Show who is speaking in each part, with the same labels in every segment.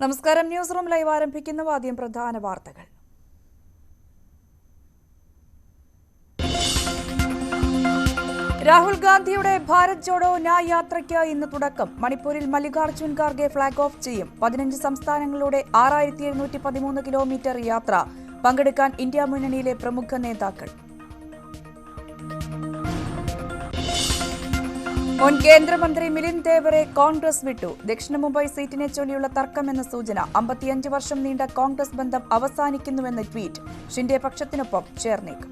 Speaker 1: നമസ്കാരം. News room live ആരംഭിക്കുന്നു. ആദ്യം പ്രധാന വാർത്തകൾ. രാഹുൽ ഗാന്ധിയുടെ ഭാരത് ജോഡോ ന്യായ് യാത്രയ്ക്ക് ഇന്ന് തുടക്കം. മണിപ്പൂരിൽ മല്ലികാർജ്ജുൻ ഖാർഗെ ഫ്ളാഗ് ഓഫ് ചെയ്യും. 15 സംസ്ഥാനങ്ങളിലൂടെ 6713 കിലോമീറ്റർ യാത്ര. പങ്കെടുക്കാൻ ഇന്ത്യ മുന്നണിയിലെ പ്രമുഖ നേതാക്കൾ. മുൻ കേന്ദ്രമന്ത്രി മിലിന്ദ് ദേവറെ കോൺഗ്രസ് വിട്ടു. ദക്ഷിണ മുംബൈ സീറ്റിനെ ചൊല്ലിയുള്ള തർക്കമെന്ന സൂചന. 55 വർഷം നീണ്ട കോൺഗ്രസ് ബന്ധം അവസാനിക്കുന്നുവെന്ന് ട്വീറ്റ്. ഷിൻഡെ പക്ഷത്തിനൊപ്പം ചേർന്നേക്കും.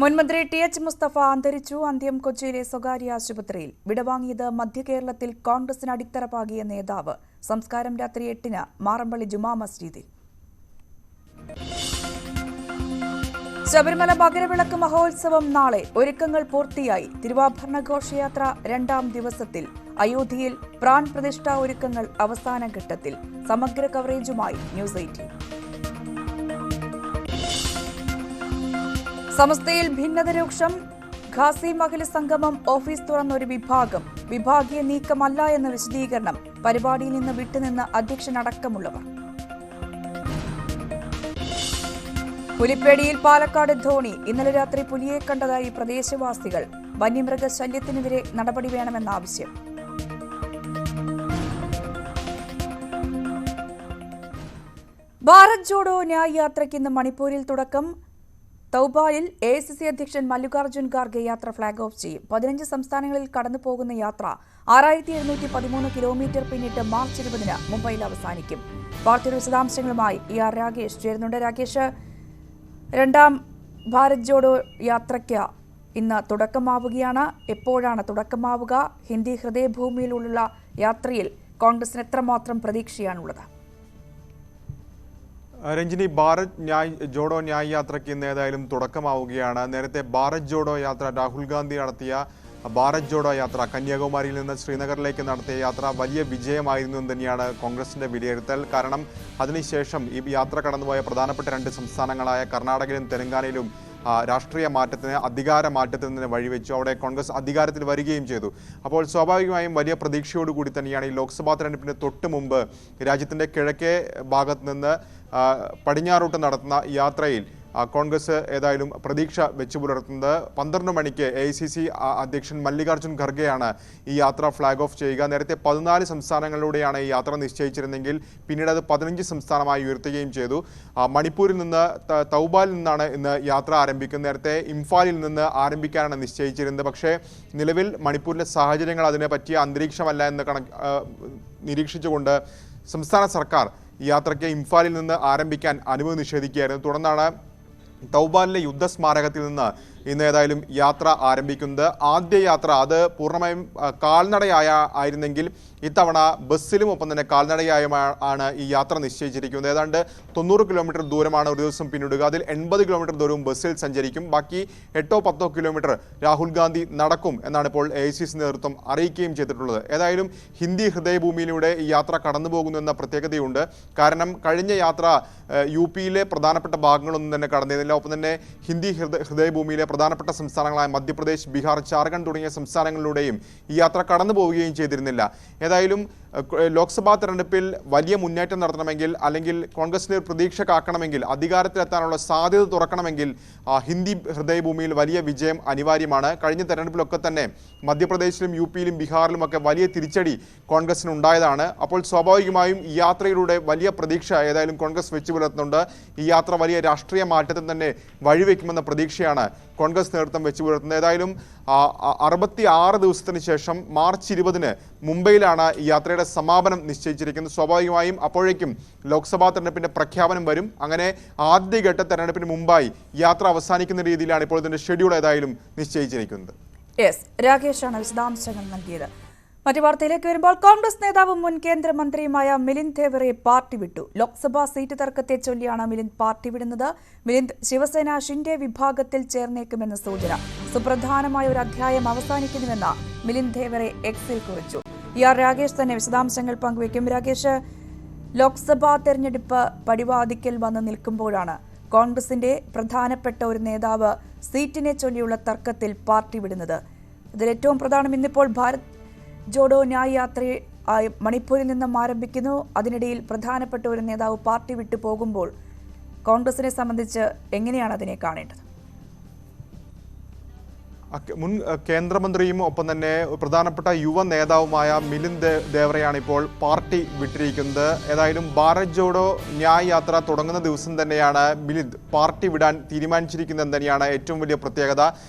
Speaker 1: മുൻമന്ത്രി ടി.എച്ച്. മുസ്തഫ അന്തരിച്ചു. അന്ത്യം കൊച്ചിയിലെ സ്വകാര്യ ആശുപത്രിയിൽ. വിടവാങ്ങിയത് മധ്യ കേരളത്തിൽ കോൺഗ്രസിന് അടിത്തറ പാകിയ നേതാവ്. സംസ്കാരം രാത്രി 8-ന് മാറമ്പള്ളി ജുമാ മസ്ജിദിൽ. ശബരിമല മകരവിളക്ക് മഹോത്സവം നാളെ. ഒരുക്കങ്ങൾ പൂർത്തിയായി. തിരുവാഭരണ ഘോഷയാത്ര 2ാം ദിവസത്തിൽ. അയോധ്യയിൽ പ്രാൺ പ്രതിഷ്ഠാ ഒരുക്കങ്ങൾ അവസാന ഘട്ടത്തിൽ. സമഗ്ര കവറേജുമായി ന്യൂസ് 18. സമസ്തയിൽ ഭിന്നത രൂക്ഷം. ഖാസി മഹൽ സംഗമം ഓഫീസ് തുറന്നൊരു വിഭാഗം. വിഭാഗീയ നീക്കമല്ല എന്ന വിശദീകരണം. പരിപാടിയിൽ നിന്ന് വിട്ടുനിന്ന് അധ്യക്ഷനടക്കമുള്ളവർ. പുലിപ്പേടിയിൽ പാലക്കാട് ധോണി. ഇന്നലെ രാത്രി പുലിയെ കണ്ടതായി പ്രദേശവാസികൾ. വന്യമൃഗശല്യത്തിനെതിരെ നടപടി വേണമെന്ന ആവശ്യം. ഭാരത് ജോഡോ ന്യായ് യാത്രയ്ക്ക് ഇന്ന് മണിപ്പൂരിൽ തുടക്കം. തൗബാലിൽ എ.ഐ.സി.സി അധ്യക്ഷൻ മല്ലികാർജ്ജുൻ ഖാർഗെ യാത്ര ഫ്ളാഗ് ഓഫ് ചെയ്യും. 15 സംസ്ഥാനങ്ങളിൽ കടന്നുപോകുന്ന യാത്ര 6713 കിലോമീറ്റർ പിന്നിട്ട് മാർച്ച് 20-ന് മുംബൈയിൽ അവസാനിക്കും. വാർത്തയുടെ വിശദാംശങ്ങളുമായി രാകേഷ് ചേരുന്നുണ്ട്. രാകേഷ്, 2ാം ഭാരത് ജോഡോ യാത്രയ്ക്ക് ഇന്ന് തുടക്കമാവുകയാണ്. എപ്പോഴാണ് തുടക്കമാവുക? ഹിന്ദി ഹൃദയഭൂമിയിലുള്ള യാത്രയിൽ കോൺഗ്രസിന് എത്രമാത്രം പ്രതീക്ഷയാണുള്ളത്?
Speaker 2: രഞ്ജിനി, ഭാരത് ജോഡോ ന്യായ് യാത്രയ്ക്ക് ഇന്ന് ഏതായാലും തുടക്കമാവുകയാണ്. നേരത്തെ ഭാരത് ജോഡോ യാത്ര, രാഹുൽ ഗാന്ധി നടത്തിയ ഭാരത് ജോഡോ യാത്ര, കന്യാകുമാരിയിൽ നിന്ന് ശ്രീനഗറിലേക്ക് നടത്തിയ യാത്ര വലിയ വിജയമായിരുന്നു എന്ന് തന്നെയാണ് കോൺഗ്രസിന്റെ വിലയിരുത്തൽ. കാരണം അതിനുശേഷം ഈ യാത്ര കടന്നുപോയ പ്രധാനപ്പെട്ട 2 സംസ്ഥാനങ്ങളായ കർണാടകയിലും തെലങ്കാനയിലും രാഷ്ട്രീയ മാറ്റത്തിന്, അധികാര മാറ്റത്തിന് വഴിവെച്ചു. അവിടെ കോൺഗ്രസ് അധികാരത്തിൽ വരികയും ചെയ്തു. അപ്പോൾ സ്വാഭാവികമായും വലിയ പ്രതീക്ഷയോടുകൂടി തന്നെയാണ് ഈ ലോക്സഭാ തെരഞ്ഞെടുപ്പിന് തൊട്ട് മുമ്പ് രാജ്യത്തിൻ്റെ കിഴക്കേ ഭാഗത്ത് നിന്ന് പടിഞ്ഞാറോട്ട് നടത്തുന്ന യാത്രയിൽ കോൺഗ്രസ് ഏതായാലും പ്രതീക്ഷ വെച്ചു പുലർത്തുന്നത്. 12 മണിക്ക് എ.ഐ.സി.സി അധ്യക്ഷൻ മല്ലികാർജ്ജുൻ ഖർഗെയാണ് ഈ യാത്ര ഫ്ളാഗ് ഓഫ് ചെയ്യുക. നേരത്തെ 14 സംസ്ഥാനങ്ങളിലൂടെയാണ് ഈ യാത്ര നിശ്ചയിച്ചിരുന്നെങ്കിൽ പിന്നീട് അത് 15 സംസ്ഥാനമായി ഉയർത്തുകയും ചെയ്തു. മണിപ്പൂരിൽ നിന്ന്, തൗബാലിൽ നിന്നാണ് ഇന്ന് യാത്ര ആരംഭിക്കുന്നത്. നേരത്തെ ഇംഫാലിൽ നിന്ന് ആരംഭിക്കാനാണ് നിശ്ചയിച്ചിരുന്നത്. പക്ഷേ നിലവിൽ മണിപ്പൂരിലെ സാഹചര്യങ്ങൾ അതിനെ പറ്റിയ അന്തരീക്ഷമല്ല എന്ന് നിരീക്ഷിച്ചുകൊണ്ട് സംസ്ഥാന സർക്കാർ ഈ യാത്രയ്ക്ക് ഇംഫാലിൽ നിന്ന് ആരംഭിക്കാൻ അനുമതി നിഷേധിക്കുകയായിരുന്നു. തുടർന്നാണ് തൗബാലിലെ യുദ്ധസ്മാരകത്തിൽ നിന്ന് ഇന്ന് ഏതായാലും യാത്ര ആരംഭിക്കുന്നത്. ആദ്യ യാത്ര അത് പൂർണ്ണമായും കാൽനടയായിരുന്നെങ്കിൽ ഇത്തവണ ബസ്സിലും ഒപ്പം തന്നെ കാൽനടയായാണ് ഈ യാത്ര നിശ്ചയിച്ചിരിക്കുന്നത്. ഏതാണ്ട് 90 കിലോമീറ്റർ ദൂരമാണ് ഒരു ദിവസം പിന്നിടുക. അതിൽ 80 കിലോമീറ്റർ ദൂരവും ബസ്സിൽ സഞ്ചരിക്കും. ബാക്കി 8-10 കിലോമീറ്റർ രാഹുൽ ഗാന്ധി നടക്കും എന്നാണ് ഇപ്പോൾ എ.ഐ.സി.സി നേതൃത്വം അറിയിക്കുകയും ചെയ്തിട്ടുള്ളത്. ഏതായാലും ഹിന്ദി ഹൃദയഭൂമിയിലൂടെ ഈ യാത്ര കടന്നു പോകുന്നു എന്ന പ്രത്യേകതയുണ്ട്. കാരണം കഴിഞ്ഞ യാത്ര യു.പിയിലെ പ്രധാനപ്പെട്ട ഭാഗങ്ങളൊന്നും തന്നെ കടന്നിരുന്നില്ല. ഒപ്പം തന്നെ ഹിന്ദി ഹൃദയഭൂമിയിലെ പ്രധാനപ്പെട്ട സംസ്ഥാനങ്ങളായ മധ്യപ്രദേശ്, ബീഹാർ, ജാർഖണ്ഡ് തുടങ്ങിയ സംസ്ഥാനങ്ങളിലൂടെയും ഈ യാത്ര കടന്നു പോവുകയും ചെയ്തിരുന്നില്ല. ഏതായാലും ലോക്സഭാ തെരഞ്ഞെടുപ്പിൽ വലിയ മുന്നേറ്റം നടത്തണമെങ്കിൽ, അല്ലെങ്കിൽ കോൺഗ്രസിന് പ്രതീക്ഷ കാക്കണമെങ്കിൽ, അധികാരത്തിലെത്താനുള്ള സാധ്യത തുറക്കണമെങ്കിൽ ഹിന്ദി ഹൃദയഭൂമിയിൽ വലിയ വിജയം അനിവാര്യമാണ്. കഴിഞ്ഞ തെരഞ്ഞെടുപ്പിലൊക്കെ തന്നെ മധ്യപ്രദേശിലും യു.പിയിലും ബീഹാറിലുമൊക്കെ വലിയ തിരിച്ചടി കോൺഗ്രസിന് ഉണ്ടായതാണ്. അപ്പോൾ സ്വാഭാവികമായും ഈ യാത്രയിലൂടെ വലിയ പ്രതീക്ഷ ഏതായാലും കോൺഗ്രസ് വെച്ചു പുലർത്തുന്നുണ്ട്. ഈ യാത്ര വലിയ രാഷ്ട്രീയ മാറ്റത്തിന് തന്നെ വഴിവെക്കുമെന്ന പ്രതീക്ഷയാണ് കോൺഗ്രസ് നേതൃത്വം വെച്ചു പുലർത്തുന്നത്. ഏതായാലും 66 ദിവസത്തിന് ശേഷം മാർച്ച് 20-ന് മുംബൈയിലാണ് ഈ യാത്രയുടെ സമാപനം നിശ്ചയിച്ചിരിക്കുന്നത്. സ്വാഭാവികമായും അപ്പോഴേക്കും ലോക്സഭാ തെരഞ്ഞെടുപ്പിന്റെ പ്രഖ്യാപനം വരും. അങ്ങനെ ആദ്യഘട്ട തെരഞ്ഞെടുപ്പിന് മുമ്പായി യാത്ര അവസാനിക്കുന്ന രീതിയിലാണ് ഇപ്പോൾ ഇതിന്റെ ഷെഡ്യൂൾ ഏതായാലും നിശ്ചയിച്ചിരിക്കുന്നത്.
Speaker 1: രാകേഷാണ് വിശദാംശങ്ങൾ നൽകിയത്. മറ്റു വാർത്തയിലേക്ക് വരുമ്പോൾ, കോൺഗ്രസ് നേതാവും മുൻ കേന്ദ്രമന്ത്രിയുമായ മിലിന്ദ് ദേവറെ പാർട്ടി വിട്ടു. ലോക്സഭാ സീറ്റ് തർക്കത്തെ ചൊല്ലിയാണ് മിലിന്ദ് പാർട്ടി വിടുന്നത്. മിലിന്ദ് ശിവസേന ഷിൻഡെ വിഭാഗത്തിൽ ചേർന്നേക്കുമെന്ന് സൂചന. സുപ്രധാനമായ ഒരു അധ്യായം അവസാനിക്കുന്നുവെന്ന് മിലിന്ദ് ദേവറെ എക്സിൽ കുറിച്ചു. രാകേഷ് തന്നെ വിശദാംശങ്ങൾ പങ്കുവയ്ക്കും. രാകേഷ്, ലോക്സഭാ തെരഞ്ഞെടുപ്പ് പടിവാതിക്കൽ വന്ന് നിൽക്കുമ്പോഴാണ് കോൺഗ്രസിന്റെ പ്രധാനപ്പെട്ട ഒരു നേതാവ് സീറ്റിനെ ചൊല്ലിയുള്ള തർക്കത്തിൽ പാർട്ടി വിടുന്നത്. ഇതിൽ ഏറ്റവും പ്രധാനം ഇന്നിപ്പോൾ ജോഡോ ന്യായ് യാത്ര മണിപ്പൂരിൽ നിന്നും ആരംഭിക്കുന്നു. അതിനിടയിൽ പ്രധാനപ്പെട്ട ഒരു നേതാവ് പാർട്ടി വിട്ടു പോകുമ്പോൾ കോൺഗ്രസിനെ സംബന്ധിച്ച് എങ്ങനെയാണ് അതിനെ കാണേണ്ടത്?
Speaker 2: മുൻ കേന്ദ്രമന്ത്രിയും ഒപ്പം തന്നെ പ്രധാനപ്പെട്ട യുവ നേതാവുമായ മിലിന്ദ് ദേവറയാണ് ഇപ്പോൾ പാർട്ടി വിട്ടിരിക്കുന്നത്. ഏതായാലും ഭാരത് ജോഡോ ന്യായ് യാത്ര തുടങ്ങുന്ന ദിവസം തന്നെയാണ് മിലിന്ദ് പാർട്ടി വിടാൻ തീരുമാനിച്ചിരിക്കുന്നത് തന്നെയാണ് ഏറ്റവും വലിയ പ്രത്യേകത.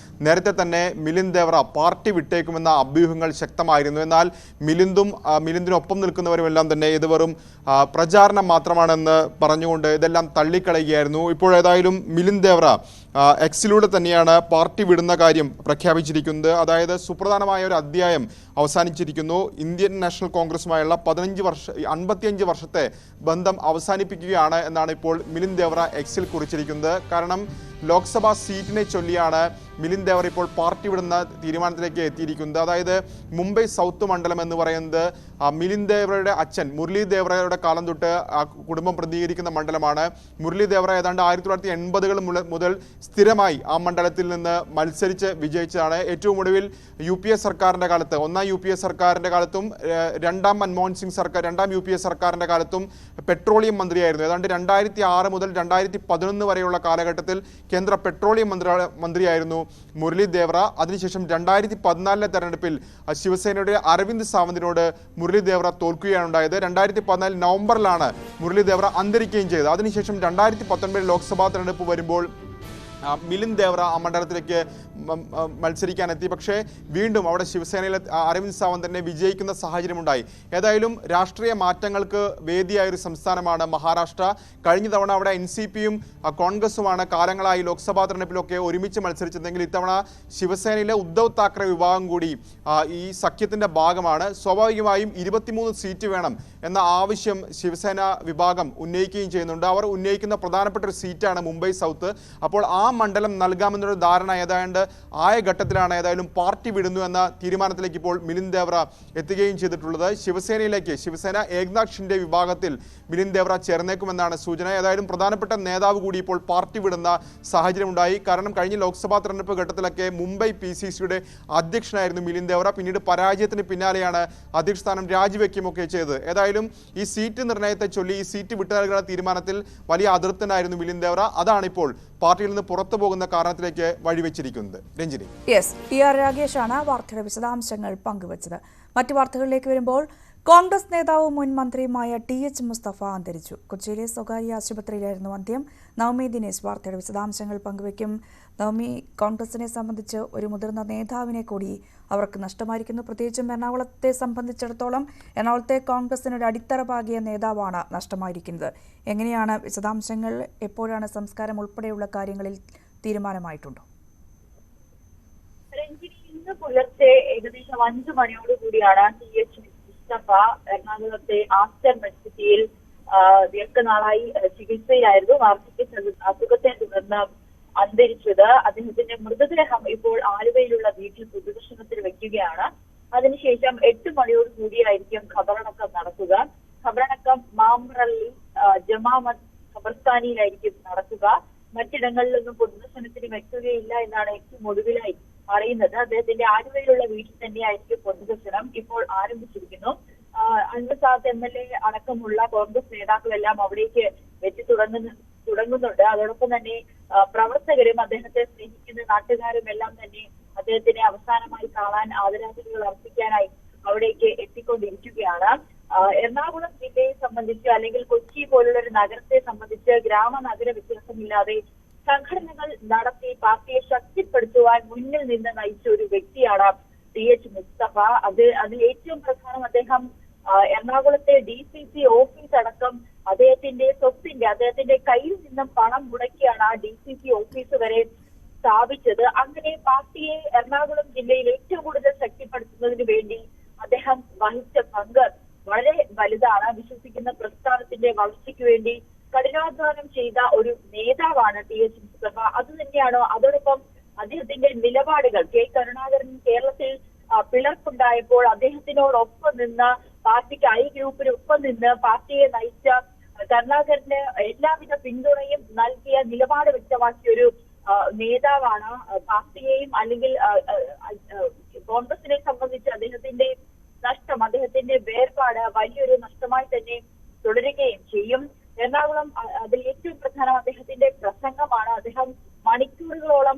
Speaker 2: നേരത്തെ തന്നെ മിലിന്ദ് ദേവറ പാർട്ടി വിട്ടേക്കുമെന്ന അഭ്യൂഹങ്ങൾ ശക്തമായിരുന്നു. എന്നാൽ മിലിന്ദിനൊപ്പം നിൽക്കുന്നവരുമെല്ലാം തന്നെ ഇത് വെറും പ്രചാരണം മാത്രമാണെന്ന് പറഞ്ഞുകൊണ്ട് ഇതെല്ലാം തള്ളിക്കളയുകയായിരുന്നു. ഇപ്പോഴേതായാലും മിലിന്ദ് ദേവറ എക്സിലൂടെ തന്നെയാണ് പാർട്ടി വിടുന്ന കാര്യം പ്രഖ്യാപിച്ചിരിക്കുന്നത്. അതായത് സുപ്രധാനമായ ഒരു അധ്യായം അവസാനിച്ചിരിക്കുന്നു. ഇന്ത്യൻ നാഷണൽ കോൺഗ്രസുമായുള്ള 55 വർഷത്തെ ബന്ധം അവസാനിപ്പിക്കുകയാണ് എന്നാണ് ഇപ്പോൾ മിലിന്ദ് ദേവറ എക്സിൽ കുറിച്ചിരിക്കുന്നത്. കാരണം ലോക്സഭാ സീറ്റിനെ ചൊല്ലിയാണ് മിലിന്ദ് ദേവറ ഇപ്പോൾ പാർട്ടി വിടുന്ന തീരുമാനത്തിലേക്ക് എത്തിയിരിക്കുന്നത്. അതായത് മുംബൈ സൗത്ത് മണ്ഡലം എന്ന് പറയുന്നത് മിലിന്ദ് ദേവറയുടെ അച്ഛൻ മുരളി ദേവറയുടെ കാലം തൊട്ട് കുടുംബം പ്രതിനിധീകരിക്കുന്ന മണ്ഡലമാണ്. മുരളി ദേവറ ഏതാണ്ട് 1980 മുതൽ സ്ഥിരമായി ആ മണ്ഡലത്തിൽ നിന്ന് മത്സരിച്ച് വിജയിച്ചതാണ്. ഏറ്റവും ഒടുവിൽ UPA സർക്കാരിൻ്റെ കാലത്ത്, ഒന്നാം UPA സർക്കാരിൻ്റെ കാലത്തും രണ്ടാം മൻമോഹൻ സിംഗ് സർക്കാർ, രണ്ടാം UPA സർക്കാരിൻ്റെ കാലത്തും പെട്രോളിയം മന്ത്രിയായിരുന്നു. ഏതാണ്ട് 2006 മുതൽ 2011 വരെയുള്ള കാലഘട്ടത്തിൽ കേന്ദ്ര പെട്രോളിയം മന്ത്രിയായിരുന്നു മുരളി ദേവറ. അതിനുശേഷം 2014 തെരഞ്ഞെടുപ്പിൽ ശിവസേനയുടെ അരവിന്ദ് സാവന്തിനോട് മുരളി ദേവറ തോൽക്കുകയാണ് ഉണ്ടായത്. 2014 നവംബറിലാണ് മുരളി ദേവറ അന്തരിക്കുകയും ചെയ്തത്. അതിനുശേഷം 2019 ലോക്സഭാ തെരഞ്ഞെടുപ്പ് വരുമ്പോൾ മിലിന്ദ് ദേവറ ആ മണ്ഡലത്തിലേക്ക് മത്സരിക്കാനെത്തി. പക്ഷേ വീണ്ടും അവിടെ ശിവസേനയിലെ അരവിന്ദ് സാവന്ത് തന്നെ വിജയിക്കുന്ന സാഹചര്യമുണ്ടായി. ഏതായാലും രാഷ്ട്രീയ മാറ്റങ്ങൾക്ക് വേദിയായൊരു സംസ്ഥാനമാണ് മഹാരാഷ്ട്ര. കഴിഞ്ഞ തവണ അവിടെ NCPയും കോൺഗ്രസുമാണ് കാലങ്ങളായി ലോക്സഭാ തെരഞ്ഞെടുപ്പിലൊക്കെ ഒരുമിച്ച് മത്സരിച്ചതെങ്കിൽ ഇത്തവണ ശിവസേനയിലെ ഉദ്ധവ് താക്കറെ വിഭാഗം കൂടി ഈ സഖ്യത്തിൻ്റെ ഭാഗമാണ്. സ്വാഭാവികമായും 23 സീറ്റ് വേണം എന്ന ആവശ്യം ശിവസേന വിഭാഗം ഉന്നയിക്കുകയും ചെയ്യുന്നുണ്ട്. അവർ ഉന്നയിക്കുന്ന പ്രധാനപ്പെട്ട ഒരു സീറ്റാണ് മുംബൈ സൗത്ത്. അപ്പോൾ ആ മണ്ഡലം നൽകാമെന്നൊരു ധാരണ ഏതാണ്ട് ആയ ഘട്ടത്തിലാണ് ഏതായാലും പാർട്ടി വിടുന്നു എന്ന തീരുമാനത്തിലേക്ക് ഇപ്പോൾ മിലിന്ദ് ദേവറ എത്തുകയും ചെയ്തിട്ടുള്ളത്. ശിവസേന ഏക്നാഥ് ഷിൻഡെ വിഭാഗത്തിൽ മിലിന്ദ് ദേവറ ചേർന്നേക്കുമെന്നാണ് സൂചന. ഏതായാലും പ്രധാനപ്പെട്ട നേതാവ് കൂടി ഇപ്പോൾ പാർട്ടി വിടുന്ന സാഹചര്യമുണ്ടായി. കാരണം കഴിഞ്ഞ ലോക്സഭാ തെരഞ്ഞെടുപ്പ് ഘട്ടത്തിലൊക്കെ മുംബൈ PCCയുടെ അധ്യക്ഷനായിരുന്നു മിലിന്ദ് ദേവറ. പിന്നീട് പരാജയത്തിന് പിന്നാലെയാണ് അധ്യക്ഷ സ്ഥാനം രാജിവെക്കുകയൊക്കെ ചെയ്തത്. ഏതായാലും ഈ സീറ്റ് നിർണയത്തെ ചൊല്ലി ഈ സീറ്റ് വിട്ടു നൽകുന്ന തീരുമാനത്തിൽ വലിയ അതൃപ്തനായിരുന്നു മിലിന്ദ് ദേവറ. അതാണിപ്പോൾ പാർട്ടിയിൽ നിന്ന് പുറത്തു പോകുന്ന കാരണത്തിലേക്ക് വഴിവെച്ചിരിക്കുന്നത്. രഞ്ജിനി.
Speaker 1: TR രാഗേഷാണ് വാർത്തയുടെ വിശദാംശങ്ങൾ പങ്കുവച്ചത്. മറ്റു വാർത്തകളിലേക്ക് വരുമ്പോൾ കോൺഗ്രസ് നേതാവും മുൻ മന്ത്രിയുമായ TH മുസ്തഫ അന്തരിച്ചു. കൊച്ചിയിലെ സ്വകാര്യ ആശുപത്രിയിലായിരുന്നു അന്ത്യം. നവമി ദിനേശ് വാർത്തയുടെ വിശദാംശങ്ങൾ പങ്കുവയ്ക്കും. നവമി, കോൺഗ്രസിനെ സംബന്ധിച്ച് ഒരു മുതിർന്ന നേതാവിനെ കൂടി അവർക്ക് നഷ്ടമായിരിക്കുന്നു. പ്രത്യേകിച്ചും എറണാകുളത്തെ സംബന്ധിച്ചിടത്തോളം എറണാകുളത്തെ കോൺഗ്രസിനൊരു അടിത്തറ പാകിയ നേതാവാണ് നഷ്ടമായിരിക്കുന്നത്. എങ്ങനെയാണ് വിശദാംശങ്ങൾ? എപ്പോഴാണ് സംസ്കാരം ഉൾപ്പെടെയുള്ള കാര്യങ്ങളിൽ തീരുമാനമായിട്ടുണ്ടോ?
Speaker 3: ഇന്ന് പുലർച്ചെ ഏകദേശം 5 മണിയോടുകൂടിയാണ് TH മുസ്തഫ എറണാകുളത്തെ ആസ്റ്റർ മെഡിസിറ്റിയിൽ ദീർഘനാളായി ചികിത്സയിലായിരുന്നു. വാർദ്ധക്യ അസുഖത്തെ തുടർന്ന് അന്തരിച്ചത്. അദ്ദേഹത്തിന്റെ മൃതദേഹം ഇപ്പോൾ ആലുവയിലുള്ള വീട്ടിൽ പൊതുദർശനത്തിന് വെക്കുകയാണ്. അതിനുശേഷം 8 മണിയോടുകൂടിയായിരിക്കും ഖബറടക്കം നടക്കുക. ഖബറടക്കം മാമ്രള്ളി ജമാമത്ത് ഖബർസ്ഥാനിയിലായിരിക്കും നടക്കുക. മറ്റിടങ്ങളിലൊന്നും പൊതുദർശനത്തിന് വെക്കുകയില്ല എന്നാണ് ഏറ്റവും ഒടുവിലായി അറിയുന്നത്. അദ്ദേഹത്തിന്റെ ആലുവയിലുള്ള വീട്ടിൽ തന്നെയായിരിക്കും പൊതുദർശനം ഇപ്പോൾ ആരംഭിച്ചിരിക്കുന്നു. അൻവസാദ് MLA അടക്കമുള്ള കോൺഗ്രസ് നേതാക്കളെല്ലാം അവിടേക്ക് എത്തി തുടങ്ങുന്നുണ്ട്. അതോടൊപ്പം തന്നെ പ്രവർത്തകരും അദ്ദേഹത്തെ സ്നേഹിക്കുന്ന നാട്ടുകാരും എല്ലാം തന്നെ അദ്ദേഹത്തിനെ അവസാനമായി കാണാൻ ആദരാഞ്ജലികൾ അർപ്പിക്കാനായി അവിടേക്ക് എത്തിക്കൊണ്ടിരിക്കുകയാണ്. എറണാകുളം ജില്ലയെ സംബന്ധിച്ച് അല്ലെങ്കിൽ കൊച്ചി പോലുള്ള ഒരു നഗരത്തെ സംബന്ധിച്ച് ഗ്രാമനഗര വ്യത്യാസമില്ലാതെ സംഘടനകൾ നടത്തി പാർട്ടിയെ ശക്തിപ്പെടുത്തുവാൻ മുന്നിൽ നിന്ന് നയിച്ച ഒരു വ്യക്തിയാണ് TH മുസ്തഫ. അതിൽ ഏറ്റവും പ്രധാനം അദ്ദേഹം എറണാകുളത്തെ DCC ഓഫീസ് അടക്കം അദ്ദേഹത്തിന്റെ കയ്യിൽ നിന്നും പണം മുടക്കിയാണ് ആ DCC ഓഫീസ് വരെ സ്ഥാപിച്ചത്. അങ്ങനെ പാർട്ടിയെ എറണാകുളം ജില്ലയിൽ ഏറ്റവും കൂടുതൽ ശക്തിപ്പെടുത്തുന്നതിന് വേണ്ടി അദ്ദേഹം വഹിച്ച പങ്ക് വളരെ വലുതാണ്. വിശ്വസിക്കുന്ന പ്രസ്ഥാനത്തിന്റെ വളർച്ചയ്ക്ക് വേണ്ടി കഠിനാധ്വാനം ചെയ്ത ഒരു നേതാവാണ് TH മുസ്തഫ. അതുതന്നെയാണോ അതോടൊപ്പം അദ്ദേഹത്തിന്റെ നിലപാടുകൾ കരുണാകരൻ കേരളത്തിൽ പിളർപ്പുണ്ടായപ്പോൾ അദ്ദേഹത്തിനോടൊപ്പം നിന്ന് പാർട്ടിക്ക് ഗ്രൂപ്പിനൊപ്പം നിന്ന് പാർട്ടിയെ നയിച്ച കരുണാകരന് എല്ലാവിധ പിന്തുണയും നൽകിയ നിലപാട് വ്യക്തമാക്കിയ ഒരു നേതാവാണ്. പാർട്ടിയെയും അല്ലെങ്കിൽ കോൺഗ്രസിനെ സംബന്ധിച്ച് അദ്ദേഹത്തിന്റെ നഷ്ടം, അദ്ദേഹത്തിന്റെ വേർപാട് വലിയൊരു നഷ്ടമായി തന്നെ തുടരുകയും ചെയ്യും. എറണാകുളം അതിൽ ഏറ്റവും പ്രധാനം അദ്ദേഹത്തിന്റെ പ്രസംഗമാണ്. അദ്ദേഹം മണിക്കൂറുകളോളം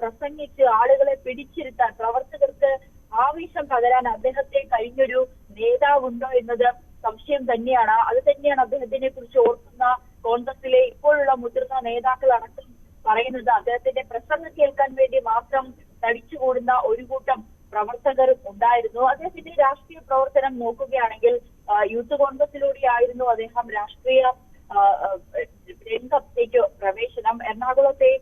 Speaker 3: പ്രസംഗിച്ച് ആളുകളെ പിടിച്ചിരുത്താൻ, പ്രവർത്തകർക്ക് ആവേശം പകരാൻ അദ്ദേഹത്തെ കഴിഞ്ഞൊരു നേതാവുണ്ടോ എന്നത് സംശയം തന്നെയാണ്. അത് തന്നെയാണ് അദ്ദേഹത്തിനെ കുറിച്ച് ഓർക്കുന്ന കോൺഗ്രസിലെ ഇപ്പോഴുള്ള മുതിർന്ന നേതാക്കൾ അടക്കം പറയുന്നത്. അദ്ദേഹത്തിന്റെ പ്രസംഗം കേൾക്കാൻ വേണ്ടി മാത്രം തടിച്ചുകൂടുന്ന ഒരു കൂട്ടം പ്രവർത്തകർ ഉണ്ടായിരുന്നു. അദ്ദേഹത്തിന്റെ രാഷ്ട്രീയ പ്രവർത്തനം നോക്കുകയാണെങ്കിൽ യൂത്ത് കോൺഗ്രസിലൂടെയായിരുന്നു അദ്ദേഹം രാഷ്ട്രീയ രംഗത്തേക്ക് പ്രവേശനം. എറണാകുളത്തെ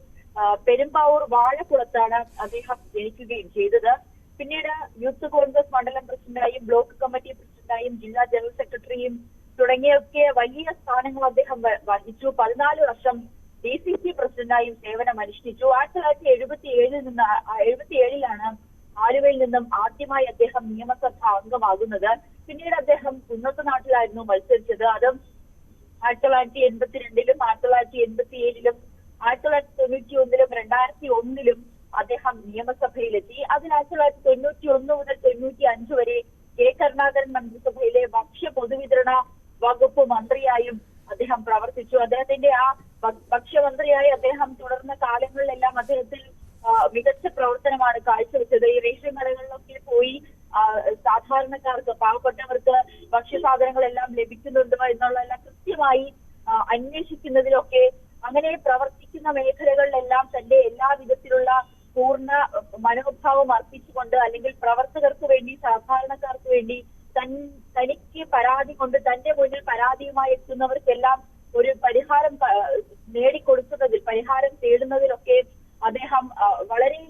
Speaker 3: പെരുമ്പാവൂർ വാഴക്കുളത്താണ് അദ്ദേഹം ജനിക്കുകയും ചെയ്തത്. പിന്നീട് യൂത്ത് കോൺഗ്രസ് മണ്ഡലം പ്രസിഡന്റായും ബ്ലോക്ക് കമ്മിറ്റി പ്രസിഡന്റായും ജില്ലാ ജനറൽ സെക്രട്ടറിയും തുടങ്ങിയൊക്കെ വലിയ സ്ഥാനങ്ങൾ അദ്ദേഹം വഹിച്ചു. 14 വർഷം DCC പ്രസിഡന്റായും സേവനം അനുഷ്ഠിച്ചു. 1977 ആലുവയിൽ നിന്നും ആദ്യമായി അദ്ദേഹം നിയമസഭാ അംഗമാകുന്നത്. പിന്നീട് അദ്ദേഹം കുന്നത്തുനാട്ടിലായിരുന്നു മത്സരിച്ചത്. അതും 1982-ലും 1987-ലും 1991-ലും 2001-ലും അദ്ദേഹം നിയമസഭയിലെത്തി. അതിൽ 1991 മുതൽ 95 വരെ കെ കരുണാകരൻ മന്ത്രിസഭയിലെ ഭക്ഷ്യ പൊതുവിതരണ വകുപ്പ് മന്ത്രിയായും അദ്ദേഹം പ്രവർത്തിച്ചു. അദ്ദേഹത്തിന്റെ ആ ഭക്ഷ്യമന്ത്രിയായി അദ്ദേഹം തുടർന്ന കാലങ്ങളിലെല്ലാം അദ്ദേഹത്തിൽ മികച്ച പ്രവർത്തനമാണ് കാഴ്ചവെച്ചത്. ഈ റേഷൻ കടകളിലൊക്കെ പോയി സാധാരണക്കാർക്ക്, പാവപ്പെട്ടവർക്ക് ഭക്ഷ്യസാധനങ്ങളെല്ലാം ലഭിക്കുന്നുണ്ടോ എന്നുള്ളതെല്ലാം കൃത്യമായി അന്വേഷിക്കുന്നതിലൊക്കെ, അങ്ങനെ പ്രവർത്തിക്കുന്ന മേഖലകളിലെല്ലാം തന്റെ എല്ലാ വിധത്തിലുള്ള പൂർണ്ണ മനോഭാവം അർപ്പിച്ചുകൊണ്ട്, അല്ലെങ്കിൽ പ്രവർത്തകർക്ക് വേണ്ടി, സാധാരണക്കാർക്ക് വേണ്ടി തനിക്ക് പരാതി കൊണ്ട് തന്റെ മുന്നിൽ പരാതിയുമായി എത്തുന്നവർക്കെല്ലാം ഒരു പരിഹാരം നേടിക്കൊടുക്കുന്നതിൽ, പരിഹാരം തേടുന്നതിലൊക്കെ അദ്ദേഹം വളരെ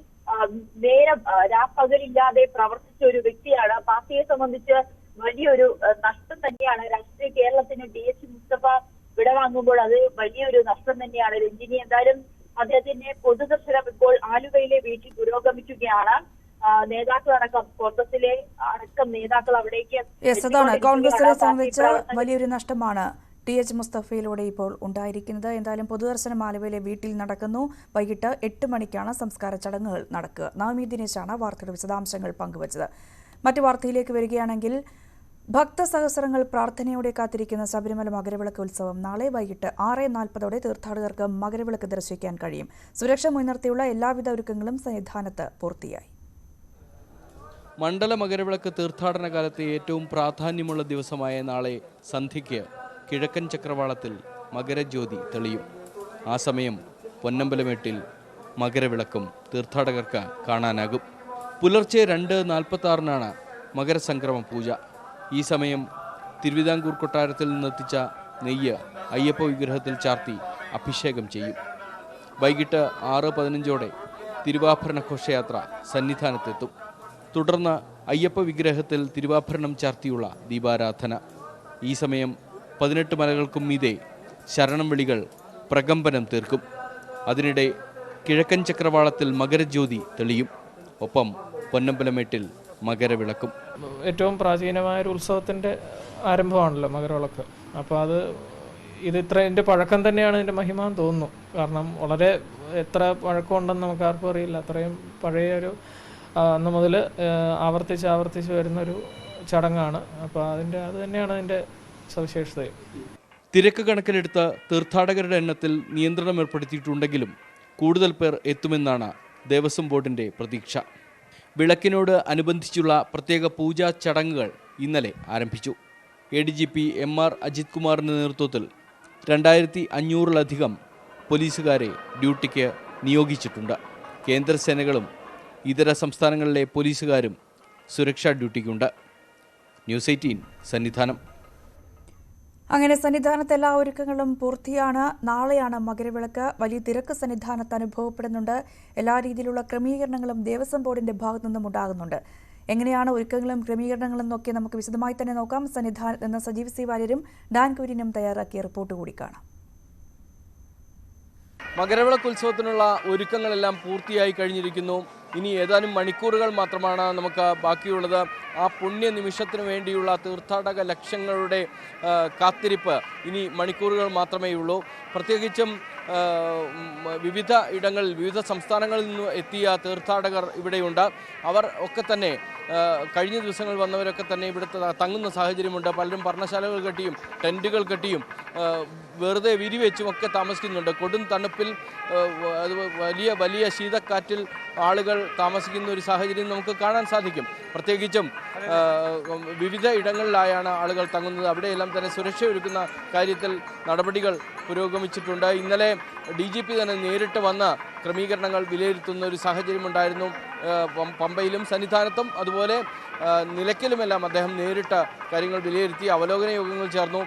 Speaker 3: നേരം രാപ്പകലില്ലാതെ പ്രവർത്തിച്ച ഒരു വ്യക്തിയാണ്. പാർട്ടിയെ സംബന്ധിച്ച് വലിയൊരു നഷ്ടം തന്നെയാണ്. രാഷ്ട്രീയ കേരളത്തിന് DH മുസ്തഫ വിടവാങ്ങുമ്പോൾ അത് വലിയൊരു നഷ്ടം തന്നെയാണ്. രഞ്ജിനി, എന്തായാലും അദ്ദേഹത്തിന്റെ പൊതുദർശനം ഇപ്പോൾ ആലുവയിലെ വീട്ടിൽ പുരോഗമിക്കുകയാണ്. നേതാക്കളടക്കം, കോൺഗ്രസിലെ അടക്കം നേതാക്കൾ അവിടേക്ക്
Speaker 1: കോൺഗ്രസിനെ സംബന്ധിച്ച് വലിയൊരു നഷ്ടമാണ് DH മുസ്തഫയിലൂടെ ഇപ്പോൾ ഉണ്ടായിരിക്കുന്നത്. എന്തായാലും പൊതുദർശനം ആലുവയിലെ വീട്ടിൽ നടക്കുന്നു. വൈകിട്ട് 8 മണിക്കാണ് സംസ്കാര ചടങ്ങുകൾ നടക്കുക. നവമി ദിനേശാണ് വാർത്തയുടെ വിശദാംശങ്ങൾ പങ്കുവച്ചത്. മറ്റു വാർത്തയിലേക്ക് വരികയാണെങ്കിൽ, ഭക്തസഹസ്രങ്ങൾ പ്രാർത്ഥനയോടെ കാത്തിരിക്കുന്ന ശബരിമല മകരവിളക്ക് ഉത്സവം നാളെ വൈകിട്ട് 6:40 തീർത്ഥാടകർക്ക് മകരവിളക്ക് ദർശിക്കാൻ കഴിയും. സുരക്ഷ മുൻനിർത്തിയുള്ള എല്ലാവിധ ഒരുക്കങ്ങളും സന്നിധാനത്ത് പൂർത്തിയായി.
Speaker 4: മണ്ഡല മകരവിളക്ക് തീർത്ഥാടന കാലത്തെ ഏറ്റവും പ്രാധാന്യമുള്ള ദിവസമായ നാളെ സന്ധ്യയ്ക്ക് കിഴക്കൻ ചക്രവാളത്തിൽ മകരജ്യോതി തെളിയും. ആ സമയം പൊന്നമ്പലമേട്ടിൽ മകരവിളക്കും തീർത്ഥാടകർക്ക് കാണാനാകും. പുലർച്ചെ 2:46 മകരസംക്രമ പൂജ. ഈ സമയം തിരുവിതാംകൂർ കൊട്ടാരത്തിൽ നിന്നെത്തിച്ച നെയ്യ് അയ്യപ്പ വിഗ്രഹത്തിൽ ചാർത്തി അഭിഷേകം ചെയ്യും. വൈകിട്ട് 6:15 തിരുവാഭരണ ഘോഷയാത്ര സന്നിധാനത്തെത്തും. തുടർന്ന് അയ്യപ്പ വിഗ്രഹത്തിൽ തിരുവാഭരണം ചാർത്തിയുള്ള ദീപാരാധന. ഈ സമയം 18 മലകൾക്കും മീതെ ശരണം വിളികൾ പ്രകമ്പനം തീർക്കും. അതിനിടെ കിഴക്കൻ ചക്രവാളത്തിൽ മകരജ്യോതി തെളിയും. ഒപ്പം പൊന്നമ്പലമേട്ടിൽ മകരവിളക്കും.
Speaker 5: ഏറ്റവും പ്രാചീനമായൊരു ഉത്സവത്തിൻ്റെ ആരംഭമാണല്ലോ മകരവിളക്ക്. അപ്പോൾ ഇത് ഇതിൻ്റെ പഴക്കം തന്നെയാണ് ഇതിൻ്റെ മഹിമ എന്ന് തോന്നുന്നു. കാരണം വളരെ എത്ര പഴക്കമുണ്ടെന്ന് നമുക്ക് ആർക്കും അറിയില്ല. അത്രയും പഴയൊരു അന്ന് മുതൽ ആവർത്തിച്ച് വരുന്നൊരു ചടങ്ങാണ്. അപ്പോൾ അത് തന്നെയാണ് അതിൻ്റെ സവിശേഷതയും.
Speaker 4: തിരക്ക് കണക്കിലെടുത്ത് തീർത്ഥാടകരുടെ എണ്ണത്തിൽ നിയന്ത്രണം ഏർപ്പെടുത്തിയിട്ടുണ്ടെങ്കിലും കൂടുതൽ പേർ എത്തുമെന്നാണ് ദേവസ്വം ബോർഡിൻ്റെ പ്രതീക്ഷ. വിളക്കിനോട് അനുബന്ധിച്ചുള്ള പ്രത്യേക പൂജാ ചടങ്ങുകൾ ഇന്നലെ ആരംഭിച്ചു. ADGP MR അജിത് കുമാറിൻ്റെ നേതൃത്വത്തിൽ 2500-ലധികം പോലീസുകാരെ ഡ്യൂട്ടിക്ക് നിയോഗിച്ചിട്ടുണ്ട്. കേന്ദ്രസേനകളും ഇതര സംസ്ഥാനങ്ങളിലെ പോലീസുകാരും സുരക്ഷാ ഡ്യൂട്ടിക്കുണ്ട്. ന്യൂസ് 18 സന്നിധാനം.
Speaker 1: അങ്ങനെ സന്നിധാനത്ത് എല്ലാ ഒരുക്കങ്ങളും പൂർത്തിയാണ്. നാളെയാണ് മകരവിളക്ക്. വലിയ തിരക്ക് സന്നിധാനത്ത് അനുഭവപ്പെടുന്നുണ്ട്. എല്ലാ രീതിയിലുള്ള ക്രമീകരണങ്ങളും ദേവസ്വം ബോർഡിന്റെ ഭാഗത്തു നിന്നും ഉണ്ടാകുന്നുണ്ട്. എങ്ങനെയാണ് ഒരുക്കങ്ങളും ക്രമീകരണങ്ങളും എന്നൊക്കെ നമുക്ക് വിശദമായി തന്നെ നോക്കാം. സന്നിധാനത്ത് നിന്ന് സജീവ് സി വാര്യരും ഡാൻ കുര്യനും തയ്യാറാക്കിയ റിപ്പോർട്ട് കൂടി കാണാം.
Speaker 4: മകരവിളക്ക് ഉത്സവത്തിനുള്ള ഒരുക്കങ്ങളെല്ലാം പൂർത്തിയായി കഴിഞ്ഞിരിക്കുന്നു. ഇനി ഏതാനും മണിക്കൂറുകൾ മാത്രമാണ് നമുക്ക് ബാക്കിയുള്ളത്. ആ പുണ്യ നിമിഷത്തിനു വേണ്ടിയുള്ള തീർത്ഥാടക ലക്ഷങ്ങളുടെ കാത്തിരിപ്പ് ഇനി മണിക്കൂറുകൾ മാത്രമേ ഉള്ളൂ. പ്രത്യേകിച്ചും വിവിധ സംസ്ഥാനങ്ങളിൽ നിന്ന് എത്തിയ തീർത്ഥാടകർ ഇവിടെയുണ്ട്. അവർ ഒക്കെ തന്നെ കഴിഞ്ഞ ദിവസങ്ങളിൽ വന്നവരൊക്കെ തന്നെ ഇവിടുത്തെ തങ്ങുന്ന സാഹചര്യമുണ്ട്. പലരും പർണശാലകൾ കെട്ടിയും ടെൻറ്റുകൾ കെട്ടിയും വെറുതെ വിരിവെച്ചും ഒക്കെ താമസിക്കുന്നുണ്ട്. കൊടും തണുപ്പിൽ അത് വലിയ വലിയ ശീതക്കാറ്റിൽ ആളുകൾ താമസിക്കുന്ന ഒരു സാഹചര്യം നമുക്ക് കാണാൻ സാധിക്കും. പ്രത്യേകിച്ചും വിവിധ ഇടങ്ങളിലായാണ് ആളുകൾ തങ്ങുന്നത്. അവിടെയെല്ലാം തന്നെ സുരക്ഷ ഒരുക്കുന്ന കാര്യത്തിൽ നടപടികൾ പുരോഗമിച്ചിട്ടുണ്ട്. ഇന്നലെ DGP തന്നെ നേരിട്ട് വന്ന ക്രമീകരണങ്ങൾ വിലയിരുത്തുന്ന ഒരു സാഹചര്യമുണ്ടായിരുന്നു. പമ്പയിലും സന്നിധാനത്തും അതുപോലെ നിലയ്ക്കലുമെല്ലാം അദ്ദേഹം നേരിട്ട് കാര്യങ്ങൾ വിലയിരുത്തി അവലോകന യോഗങ്ങൾ ചേർന്നു.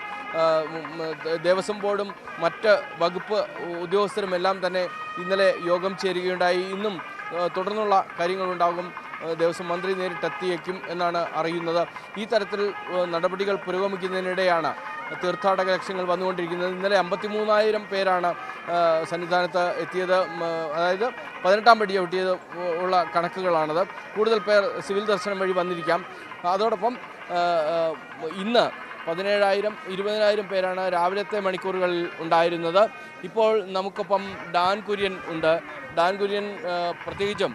Speaker 4: ദേവസ്വം ബോർഡും മറ്റ് വകുപ്പ് ഉദ്യോഗസ്ഥരുമെല്ലാം തന്നെ ഇന്നലെ യോഗം ചേരുകയുണ്ടായി. ഇന്നും തുടർന്നുള്ള കാര്യങ്ങളുണ്ടാകും. ദേവസ്വം മന്ത്രി നേരിട്ടെത്തിയേക്കും എന്നാണ് അറിയുന്നത്. ഈ തരത്തിൽ നടപടികൾ പുരോഗമിക്കുന്നതിനിടെയാണ് തീർത്ഥാടക ലക്ഷ്യങ്ങൾ വന്നുകൊണ്ടിരിക്കുന്നത്. ഇന്നലെ 53,000 പേരാണ് സന്നിധാനത്ത് എത്തിയത്. അതായത് 18-ാം പടി ചവിട്ടിയത് ഉള്ള കണക്കുകളാണത്. കൂടുതൽ പേർ സിവിൽ ദർശനം വഴി വന്നിരിക്കാം. അതോടൊപ്പം ഇന്ന് 17,000 20,000 പേരാണ് രാവിലത്തെ മണിക്കൂറുകളിൽ ഉണ്ടായിരുന്നത്. ഇപ്പോൾ നമുക്കൊപ്പം ഡാൻ കുര്യൻ ഉണ്ട്. ഡാൻ കുര്യൻ, പ്രത്യേകിച്ചും